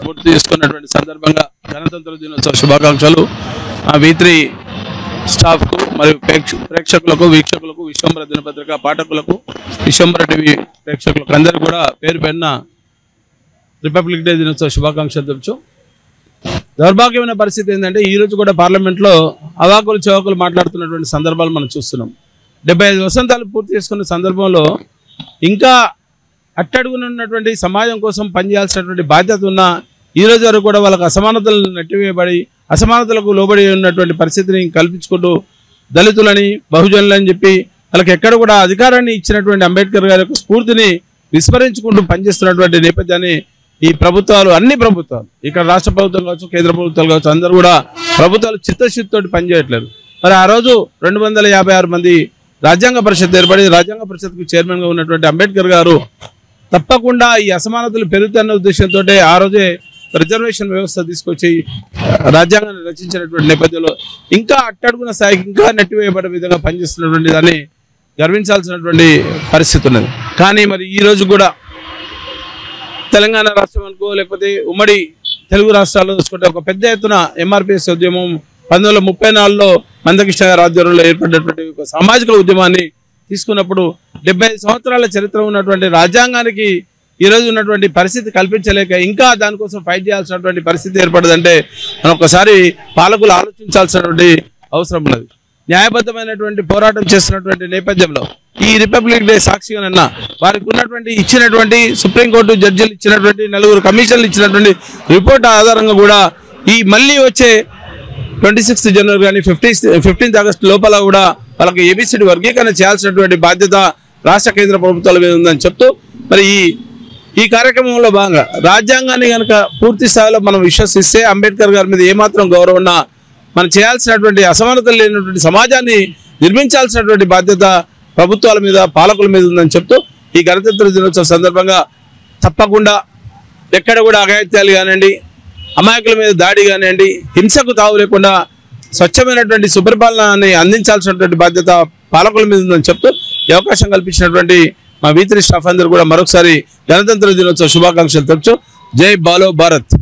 పూర్తి చేసుకున్నటువంటి సందర్భంగా గణతంత్ర దినోత్సవ శుభాకాంక్షలు V3 స్టాఫ్కు మరియు ప్రేక్షకులకు వీక్షకులకు విశ్వంబర దినపత్రిక పాఠకులకు విశ్వంబర టీవీ ప్రేక్షకులకు అందరూ కూడా పేరు పేరున రిపబ్లిక్ డే దినోత్సవ శుభాకాంక్షలు తెలుసు. దౌర్భాగ్యమైన పరిస్థితి ఏంటంటే ఈరోజు కూడా పార్లమెంట్లో అవాకులు చవాకులు మాట్లాడుతున్నటువంటి సందర్భాలు మనం చూస్తున్నాం. 75 వసంతాలు పూర్తి చేసుకున్న సందర్భంలో ఇంకా అట్టడుగునున్నటువంటి సమాజం కోసం పనిచేయాల్సినటువంటి బాధ్యత ఉన్న ఈ రోజు వరకు కూడా వాళ్ళకి అసమానతలు నెట్టివేయబడి అసమానతలకు లోబడి ఉన్నటువంటి పరిస్థితిని కల్పించుకుంటూ దళితులని బహుజనులని చెప్పి వాళ్ళకి ఎక్కడ కూడా అధికారాన్ని ఇచ్చినటువంటి అంబేద్కర్ గారి యొక్క స్ఫూర్తిని విస్మరించుకుంటూ పనిచేస్తున్నటువంటి నేపథ్యాన్ని ఈ ప్రభుత్వాలు అన్ని ప్రభుత్వాలు ఇక్కడ రాష్ట్ర ప్రభుత్వం కావచ్చు కేంద్ర ప్రభుత్వాలు కావచ్చు అందరూ కూడా ప్రభుత్వాలు చిత్తశుద్ధితో పనిచేయట్లేదు. మరి ఆ రోజు 256 మంది రాజ్యాంగ పరిషత్ ఏర్పడి రాజ్యాంగ పరిషత్కు చైర్మన్గా ఉన్నటువంటి అంబేద్కర్ గారు తప్పకుండా ఈ అసమానతలు పెరుగుతున్న ఉద్దేశంతో ఆ రోజే రిజర్వేషన్ వ్యవస్థ తీసుకొచ్చి రాజ్యాంగాన్ని రచించినటువంటి నేపథ్యంలో ఇంకా అట్టడుగున స్థాయికి ఇంకా నెట్టివేయబడే విధంగా పనిచేస్తున్నటువంటి దాన్ని గర్వించాల్సినటువంటి పరిస్థితి ఉన్నది. కానీ మరి ఈ రోజు కూడా తెలంగాణ రాష్ట్రం అనుకో లేకపోతే ఉమ్మడి తెలుగు రాష్ట్రాల్లో చూసుకుంటే ఒక పెద్ద ఎత్తున MRPS ఉద్యమం 1934లో మందకృష్ణ గారి ఆధ్వర్యంలో ఏర్పడినటువంటి ఒక సామాజిక ఉద్యమాన్ని తీసుకున్నప్పుడు 75 సంవత్సరాల చరిత్ర ఉన్నటువంటి రాజ్యాంగానికి ఈరోజు ఉన్నటువంటి పరిస్థితి కల్పించలేక ఇంకా దానికోసం ఫైట్ చేయాల్సినటువంటి పరిస్థితి ఏర్పడదంటే మనం ఒకసారి పాలకులు ఆలోచించాల్సినటువంటి అవసరం ఉన్నది. న్యాయబద్ధమైనటువంటి పోరాటం చేస్తున్నటువంటి నేపథ్యంలో ఈ రిపబ్లిక్ డే సాక్షిగానన్నా వారికి ఉన్నటువంటి ఇచ్చినటువంటి సుప్రీంకోర్టు జడ్జిలు ఇచ్చినటువంటి 4 కమిషన్లు ఇచ్చినటువంటి రిపోర్ట్ ఆధారంగా కూడా ఈ మళ్ళీ వచ్చే 26 జనవరి కానీ 15 ఆగస్టు లోపల కూడా వాళ్ళకి ABCD వర్గీకరణ చేయాల్సినటువంటి బాధ్యత రాష్ట్ర కేంద్ర ప్రభుత్వాల మీద ఉందని చెప్తూ మరి ఈ కార్యక్రమంలో భాగంగా రాజ్యాంగాన్ని కనుక పూర్తి స్థాయిలో మనం విశ్వసిస్తే అంబేద్కర్ గారి మీద ఏమాత్రం గౌరవం ఉన్నా మనం చేయాల్సినటువంటి అసమానతలు లేనటువంటి సమాజాన్ని నిర్మించాల్సినటువంటి బాధ్యత ప్రభుత్వాల మీద పాలకుల మీద ఉందని చెప్తూ ఈ గణతంత్ర దినోత్సవ సందర్భంగా తప్పకుండా ఎక్కడ కూడా అఘాయిత్యాలు కానివ్వండి అమాయకుల మీద దాడి కానివ్వండి హింసకు తావు లేకుండా స్వచ్ఛమైనటువంటి సుపరిపాలనని అందించాల్సినటువంటి బాధ్యత పాలకుల మీద ఉందని చెప్తూ ఈ అవకాశం కల్పించినటువంటి మా V3 స్టాఫ్ అందరూ కూడా మరొకసారి గణతంత్ర దినోత్సవ శుభాకాంక్షలు తెలుపుతూ జై బాలో భారత్.